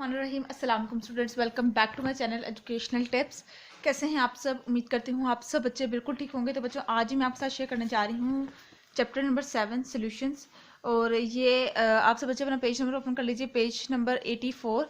बिस्मिल्लाहिर्रहमानिर्रहीम। अस्सलाम वालेकुम students, welcome back to my channel educational tips. कैसे हैं आप सब? उम्मीद करती हूँ आप सब बच्चे बिल्कुल ठीक होंगे। तो बच्चों, आज ही मैं आपके साथ शेयर करने जा रही हूँ चैप्टर नंबर 7 सॉल्यूशंस। और ये आप सब बच्चे अपना पेज नंबर ओपन कर लीजिए, पेज नंबर 84।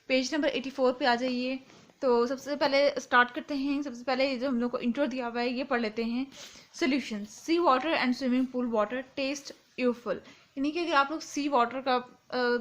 पेज नंबर 84 पे आ जाइए। तो सबसे पहले स्टार्ट करते हैं। सबसे पहले जो हम लोग को इंट्रो दिया हुआ है ये पढ़ लेते हैं। Solutions: sea water and swimming pool water test useful. यानी कि अगर आप लोग सी वाटर का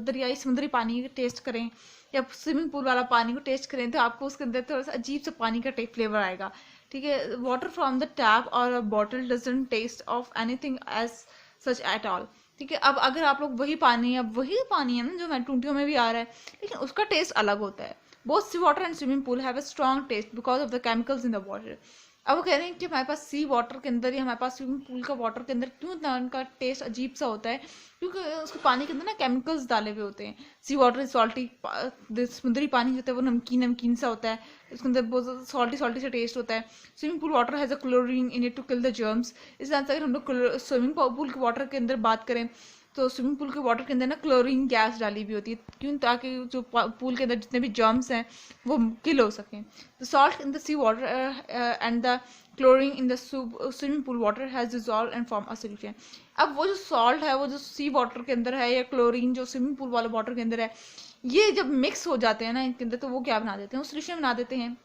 दरियाई समुद्री पानी टेस्ट करें या स्विमिंग पूल वाला पानी को टेस्ट करें तो आपको उसके अंदर थोड़ा सा अजीब सा पानी का फ्लेवर आएगा। ठीक है। वाटर फ्रॉम द टैप और bottle doesn't taste of anything as such at all. ठीक है। अब अगर आप लोग वही पानी है ना जो मैं टूटियों में भी आ रहा है, लेकिन उसका टेस्ट अलग होता है। Both sea water and swimming pool have a strong taste because of the chemicals in the water. अब वो कह रहे हैं कि हमारे पास सी वाटर के अंदर या हमारे पास स्विमिंग पूल का वाटर के अंदर क्यों इतना उनका टेस्ट अजीब सा होता है, क्योंकि उसके पानी के अंदर ना केमिकल्स डाले हुए होते हैं। सी वाटर सॉल्टी, समुद्री पानी जो होता है वो नमकीन नमकीन सा होता है, उसके अंदर बहुत सॉल्टी सॉल्टी सा टेस्ट होता है। Swimming pool water has a chlorine in it to kill the germs. इस तरह से अगर हम लोग स्विमिंग पूल के वाटर के अंदर बात करें तो स्विमिंग पूल के वाटर के अंदर ना क्लोरीन गैस डाली हुई होती है, क्यों? ताकि जो पूल के अंदर जितने भी जर्म्स हैं वो किल हो सकें। The salt in the sea water and the chlorine in the swimming pool water has dissolve and form a solution. अब वो जो सॉल्ट है वो जो सी वाटर के अंदर है या क्लोरीन जो स्विमिंग पूल वाले वाटर के अंदर है, ये जब मिक्स हो जाते हैं ना इनके अंदर तो वो क्या बना देते हैं? सॉल्यूशन बना देते हैं।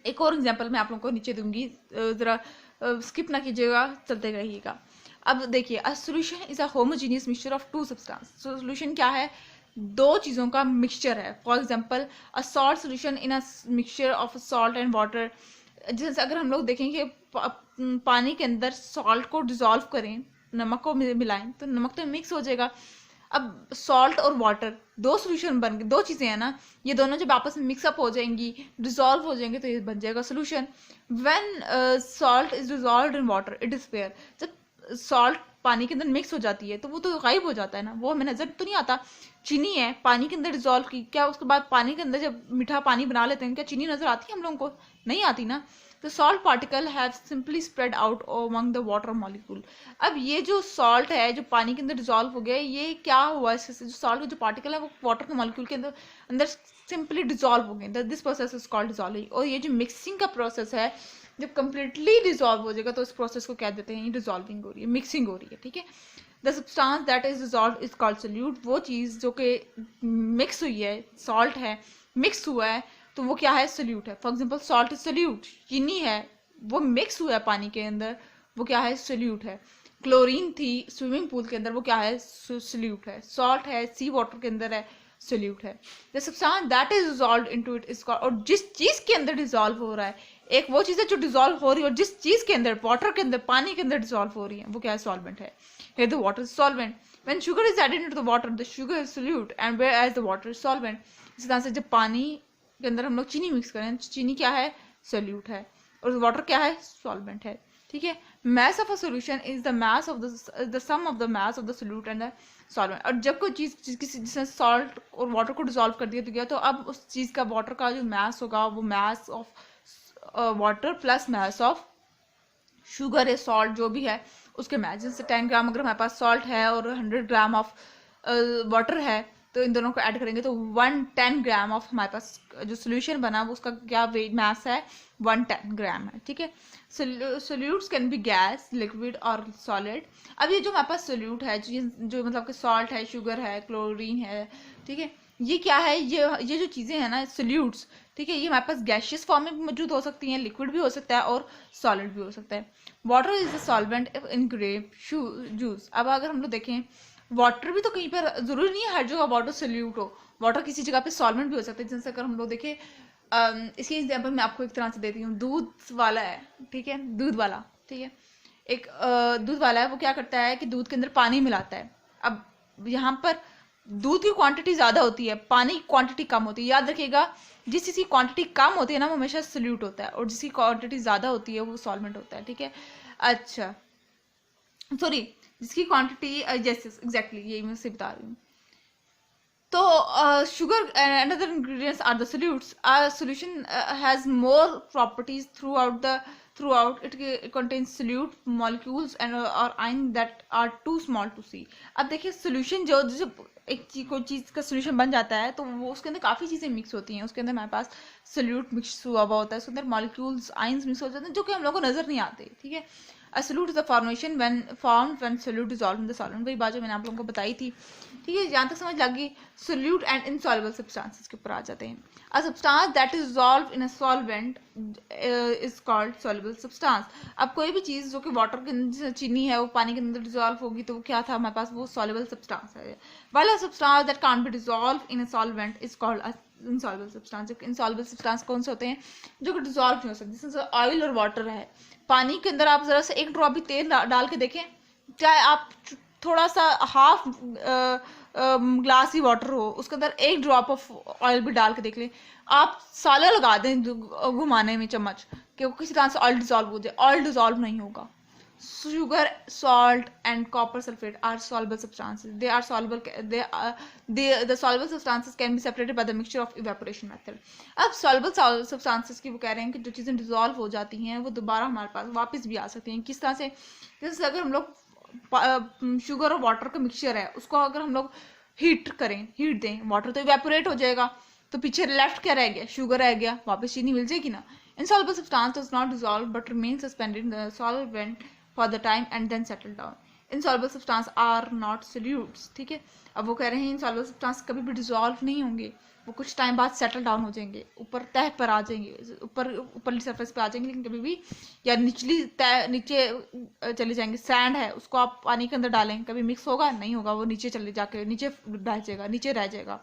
एक और एग्जांपल मैं आप लोगों को नीचे दूंगी, ज़रा स्किप ना कीजिएगा, चलते रहिएगा। अब देखिए, a solution is a homogeneous mixture of two substance. Solution क्या है? दो चीज़ों का मिक्सचर है। For example, a salt solution in a mixture of salt and water. जैसे अगर हम लोग देखें कि पानी के अंदर सॉल्ट को डिजॉल्व करें, नमक को मिलाएं तो नमक तो मिक्स हो जाएगा। अब सॉल्ट और वाटर दो सोल्यूशन बन गए, दो चीज़ें हैं ना, ये दोनों जब आपस में मिक्सअप हो जाएंगी, डिजॉल्व हो जाएंगे तो ये बन जाएगा solution. When salt is dissolved in water it is fair. जब सॉल्ट पानी के अंदर मिक्स हो जाती है तो वो तो गायब हो जाता है ना, वो हमें नजर तो नहीं आता। चीनी है पानी के अंदर डिजॉल्व की, क्या उसके बाद पानी के अंदर जब मीठा पानी बना लेते हैं क्या चीनी नजर आती है हम लोगों को? नहीं आती ना। तो salt particle have simply spread out among the water molecule. अब ये जो सॉल्ट है जो पानी के अंदर डिजॉल्व हो गया, ये क्या हुआ? इससे जो सॉल्ट का जो पार्टिकल है वो वाटर के मॉलिक्यूल के अंदर अंदर सिंपली डिजॉल्व हो गए। This process is called dissolving. और ये जो मिक्सिंग का प्रोसेस है, जब कंप्लीटली डिजॉल्व हो जाएगा तो इस प्रोसेस को क्या देते हैं? ये डिजॉल्विंग हो रही है, मिक्सिंग हो रही है। ठीक है। The substance that is dissolve is called solute. वो चीज़ जो कि मिक्स हुई है, सॉल्ट है, मिक्स हुआ है, तो वो क्या है? सोल्यूट है। For example, salt is solute. चीनी है वो मिक्स हुआ है पानी के अंदर, वो क्या है? सोल्यूट है। क्लोरीन थी स्विमिंग पूल के अंदर, वो क्या है? सोल्यूट है। सॉल्ट है सी वाटर के अंदर है, सोल्यूट है। The substance that is dissolved into it is called. और जिस चीज के अंदर डिजॉल्व हो रहा है, एक वो चीज है जो डिजॉल्व हो रही है और जिस चीज के अंदर, वाटर के अंदर, पानी के अंदर डिजॉल्व हो रही है, वो क्या है? सॉल्वेंट है। Here the water is solvent. When sugar is added into the water, the sugar is solute, and whereas the water is solvent. इसी तरह से जब पानी के अंदर हम लोग चीनी मिक्स करें, चीनी क्या है? सोल्यूट है, और वाटर क्या है? सॉल्वेंट है। ठीक है। mass of a solution is the mass of the sum of the mass of the solute and the solvent। और जब कोई चीज किसी जिसने सॉल्ट और वाटर को डिसॉल्व कर दिया तो गया, तो अब उस चीज का वाटर का जो मैस होगा वो mass of water plus mass of sugar या सॉल्ट जो भी है उसके मैच। जैसे 10 ग्राम अगर हमारे पास सॉल्ट है और 100 ग्राम ऑफ वाटर है, तो इन दोनों को ऐड करेंगे तो 110 ग्राम ऑफ हमारे पास जो सोल्यूशन बना वो उसका क्या वेट मैस है? 110 ग्राम है। ठीक है। Solutes can be gas, liquid और सॉलिड। अब ये जो हमारे पास सोल्यूट है, जो मतलब कि सॉल्ट है, शुगर है, क्लोरीन है, ठीक है, ये क्या है? ये जो चीज़ें हैं ना सोल्यूट्स, ठीक है, ये हमारे पास गैशियस फॉर्म में भी मौजूद हो सकती हैं, लिक्विड भी हो सकता है और सॉलिड भी हो सकता है। Water is a solvent in grape juice. अब अगर हम लोग देखें, वाटर भी तो कहीं पर जरूरी नहीं है हर जगह वाटर सोल्यूट हो, वाटर किसी जगह पे सॉल्वेंट भी हो सकता है। जैसे अगर हम लोग देखें, इसकी एग्जांपल मैं आपको एक तरह से देती हूँ। दूध वाला है, ठीक है, दूध वाला, ठीक है, एक दूध वाला है, वो क्या करता है कि दूध के अंदर पानी मिलाता है। अब यहाँ पर दूध की क्वांटिटी ज़्यादा होती है, पानी की क्वांटिटी कम होती है। याद रखिएगा, जिस चीज़ की क्वांटिटी कम होती है ना वो हमेशा सोल्यूट होता है, और जिसकी क्वांटिटी ज़्यादा होती है वो सॉल्वेंट होता है। ठीक है। अच्छा, सॉरी, जिसकी क्वांटिटी जैसे एग्जैक्टली यही मैं से बता रही हूँ। So sugar and other ingredients are the solutes. Our solution has more properties throughout. It contains solute molecules and or ion that are too small to see. अब देखिए solution जो एक कोई चीज़ का सोल्यूशन बन जाता है तो वो उसके अंदर काफ़ी चीज़ें मिक्स होती हैं. उसके अंदर हमारे पास सोल्यूट मिक्स हुआ होता है, उसके अंदर मॉलिक्यूल्स आइंस मिक्स हो जाते हैं जो कि हम लोग को नज़र नहीं आते. ठीक है. A solute is a formation when formed when solute dissolved in the solvent. वही बात जो मैंने आप लोगों को बताई थी. ठीक है. यहाँ तक समझ लगी. Solute and insoluble substances के ऊपर आ जाते हैं. A substance that is dissolved in a solvent is called soluble substance. अब कोई भी चीज़ जो कि वाटर के अंदर चीनी है वो पानी के अंदर डिजॉल्व होगी तो वो क्या था हमारे पास, वो soluble substance है. While a substance that can't be dissolved in a solvent is called a insoluble substance. insoluble substance कौन से होते हैं जो कि डिजॉल्व नहीं हो सकते. जैसे ऑयल और वाटर है. पानी के अंदर आप जरा सा एक ड्रॉप भी तेल डाल के देखें, चाहे आप थोड़ा सा हाफ ग्लास ही वाटर हो उसके अंदर एक ड्रॉप ऑफ ऑयल भी डाल के देख लें, आप साले लगा दें घुमाने में चम्मच कि किसी तरह से ऑयल डिजॉल्व हो जाए, ऑयल डिजॉल्व नहीं होगा. Sugar, salt and copper sulfate are soluble substances. They are soluble. The soluble substances can be separated by the mixture of evaporation method. अब soluble substances की वो कह रहे हैं कि जो चीज़ें dissolve हो जाती हैं वो दोबारा हमारे पास वापस भी आ सकती हैं. किस तरह से? जैसे अगर हम लोग शुगर और वाटर का मिक्सचर है उसको अगर हम लोग हीट दें, वाटर तो इवेपोरेट हो जाएगा तो पीछे लेफ्ट क्या रह गया, शुगर रह गया, वापस चीनी मिल जाएगी ना. Insoluble substance does not dissolve but remain suspended in the solvent for the time and then settle down. Insoluble substance are not solutes. ठीक है. अब वो कह रहे हैं insoluble substance कभी भी डिजॉल्व नहीं होंगे, वो कुछ टाइम बाद सेटल डाउन हो जाएंगे, ऊपर तह पर आ जाएंगे, ऊपरली सरफेस पे आ जाएंगे, लेकिन कभी भी या निचली तह नीचे चले जाएंगे. सैंड है उसको आप पानी के अंदर डालें, कभी मिक्स होगा नहीं होगा, वो नीचे चले जाके नीचे बैठ जाएगा, नीचे रह जाएगा,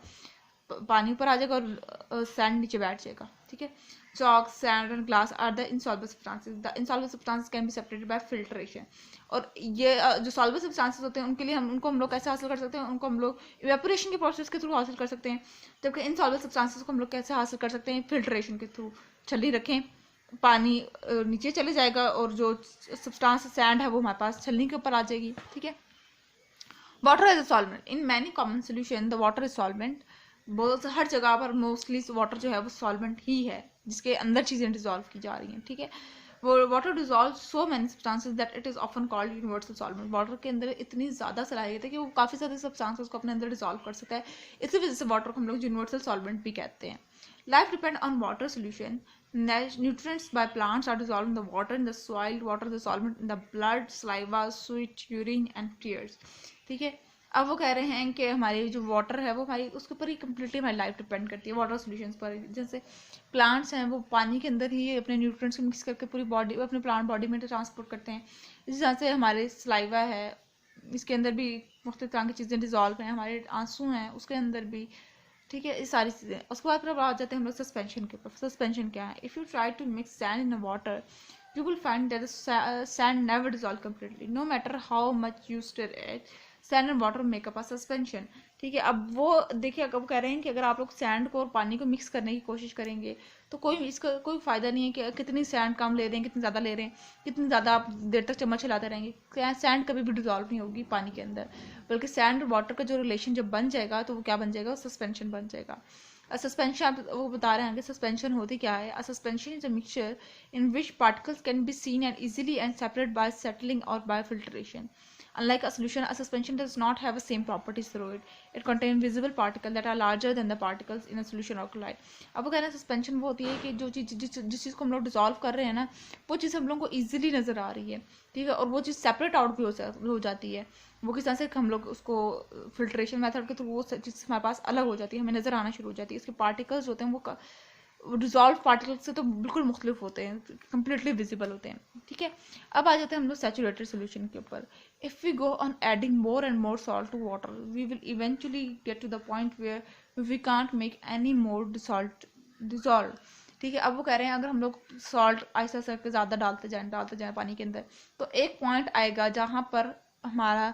पानी ऊपर आ जाएगा और सैंड नीचे बैठ जाएगा. ठीक है. Chalk, sand and glass are the insoluble substances. The insoluble substances can be separated by filtration. और ये जो soluble substances होते हैं उनके लिए उनको हम लोग कैसे हासिल कर सकते हैं, उनको हम लोग evaporation के प्रोसेस के थ्रू हासिल कर सकते हैं. जबकि insoluble substances को हम लोग कैसे हासिल कर सकते हैं, filtration के थ्रू. छलनी रखें, पानी नीचे चले जाएगा और जो substance sand है वो हमारे पास छलनी के ऊपर आ जाएगी. ठीक है. Water is a solvent. In many common solution, the water is solvent. बहुत हर जगह पर मोस्टली वाटर जो है वो सॉल्वेंट ही है जिसके अंदर चीज़ें डिजॉल्व की जा रही हैं. ठीक है. वो water dissolve so many substances that it is often called universal solvent. Water के अंदर इतनी ज़्यादा सलाहियत है कि वो काफ़ी सारे सब्सटेंसेस को अपने अंदर डिजॉल्व कर सकता है. इसी वजह से वाटर को हम लोग यूनिवर्सल सॉल्वेंट भी कहते हैं. Life depend on water solution. Nutrients by plants are dissolved in the water, in the soil. Water is a solvent in the blood, saliva, sweat, urine and tears. ठीक है. अब वो कह रहे हैं कि हमारी जो वाटर है वो हमारी उसके ऊपर ही कम्प्लीटली हमारी लाइफ डिपेंड करती है, वाटर सॉल्यूशंस पर. जैसे प्लांट्स हैं वो पानी के अंदर ही अपने न्यूट्रिएंट्स को मिक्स करके पूरी बॉडी अपने प्लांट बॉडी में ट्रांसपोर्ट करते हैं. इसी तरह से हमारे सलाइवा है इसके अंदर भी मुख्तलिफ तरह की चीज़ें डिजॉल्व हैं, हमारे आंसू हैं उसके अंदर भी. ठीक है. ये सारी चीज़ें. उसके बाद फिर आ जाते हैं हम लोग सस्पेंशन के ऊपर. सस्पेंशन क्या है? If you try to mix sand in a water you will find that the sand never dissolve completely no matter how much you stir it. Sand and water make up a suspension. ठीक है. अब वो देखिए अब कह रहे हैं कि अगर आप लोग सैंड को और पानी को मिक्स करने की कोशिश करेंगे तो इसका कोई फ़ायदा नहीं है कि कितनी सैंड कम ले रहे हैं, कितनी ज़्यादा ले रहे हैं, कितनी ज़्यादा आप देर तक चम्मच हिलाते रहेंगे, सैंड कभी भी डिजॉल्व नहीं होगी पानी के अंदर. बल्कि सैंड और वाटर का जो रिलेशन जब बन जाएगा तो वो क्या बन जाएगा, सस्पेंशन बन जाएगा. सस्पेंशन आप वो बता रहे हैं कि सस्पेंशन होती क्या है. Suspension is a mixture in which particles can be seen and easily and separate by settling or by filtration. Unlike a solution, a suspension does not have the same properties through it. It contains visible particles that are larger than the particles in a solution or colloid. अब वो कह रहे हैं suspension वो होती है कि जो चीज़ जिस चीज़ को हम लोग डिजॉल्व कर रहे हैं ना वो चीज़ हम लोग को ईजिली नज़र आ रही है. ठीक है. और वो चीज़ सेपरेट आउट भी हो जाती है. वो किस तरह से हम लोग उसको फिल्ट्रेशन मेथड के थ्रू वो चीज़ हमारे पास अलग हो जाती है, हमें नज़र आना शुरू हो जाती है. इसके पार्टिकल्स होते हैं वो डिजॉल्व पार्टिकल से तो बिल्कुल मुख्तलिफ होते हैं, कम्प्लीटली विजिबल होते हैं. ठीक है. अब आ जाते हैं हम लोग सैचुरेटेड सोल्यूशन के ऊपर. If we go on adding more and more salt to water we will eventually get to the point where we can't make any more dissolve. ठीक है. अब वो कह रहे हैं अगर हम लोग सॉल्ट ऐसा करके ज़्यादा डालते जाएं पानी के अंदर तो एक पॉइंट आएगा जहाँ पर हमारा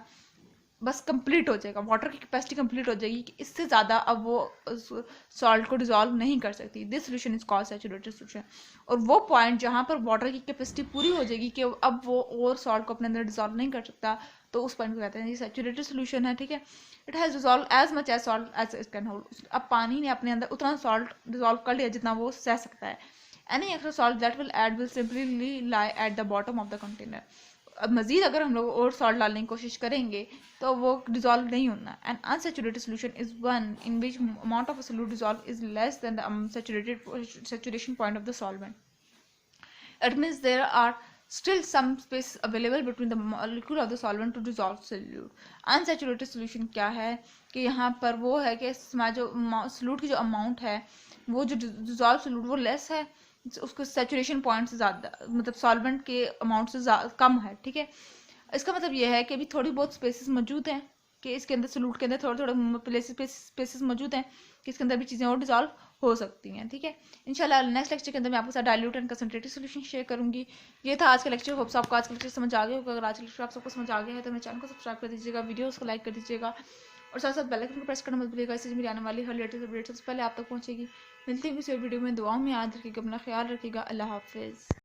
बस कंप्लीट हो जाएगा, वाटर की कैपेसिटी कंप्लीट हो जाएगी कि इससे ज़्यादा अब वो सॉल्ट को डिजोल्व नहीं कर सकती। This solution is called saturated solution. और वो पॉइंट जहाँ पर वाटर की कैपेसिटी पूरी हो जाएगी कि अब वो और सॉल्ट को अपने अंदर डिजोल्व नहीं कर सकता, तो उस पॉइंट को कहते हैं ये सैचुरेटेड सोल्यूशन है, ठीक है। It has dissolve as much as salt as it can hold. अब पानी ने अपने अंदर उतना सॉल्ट डिजोल्व कर लिया जितना वो सह सकता है। Any extra salt that will add will simply lie at the bottom of the container. अब मजीद अगर हम लोग और सॉल्ट डालने की कोशिश करेंगे तो वो डिजोल्व नहीं होना। And unsaturated solution is one in which amount of solute dissolve is less than the saturation point of the solvent. It means there are still some space available between the molecule of the solvent to dissolve solute. Unsaturated solution क्या है कि यहाँ पर वो है कि इसमें जो सोल्यूट की जो अमाउंट है वो जो डिजोल्व सोल्यूट वो लेस है, उसको सेचुरेशन पॉइंट से ज़्यादा, मतलब सॉल्वेंट के अमाउंट से कम है, ठीक है। इसका मतलब ये है कि अभी थोड़ी बहुत स्पेसेस मौजूद हैं कि इसके अंदर सोल्यूट के अंदर थोड़े थोड़े स्पेसेस मौजूद हैं कि इसके अंदर भी चीज़ें और डिजोल्व हो सकती हैं, ठीक है। इंशाल्लाह नेक्स्ट लेक्चर के अंदर मैं आपके साथ dilute and concentrated solution share करूंगी। ये था आज का लेक्चर। होप्स आपको आज का लेक्चर समझ आ गया होगा। अगर आज का लेक्चर आप सबको समझ आ गया है तो मेरे चैनल को सब्सक्राइब कर दीजिएगा, वीडियोस को लाइक कर दीजिएगा और साथ साथ बेल आइकन को प्रेस करना मत भूलिएगा। इससे मेरी आने वाली हर लेटेस्ट अपडेट सबसे पहले आप तक पहुंचेगी। मिलती है किसी वीडियो में। दुआओं में याद रखिएगा, अपना ख्याल रखिएगा। अल्लाह हाफिज़।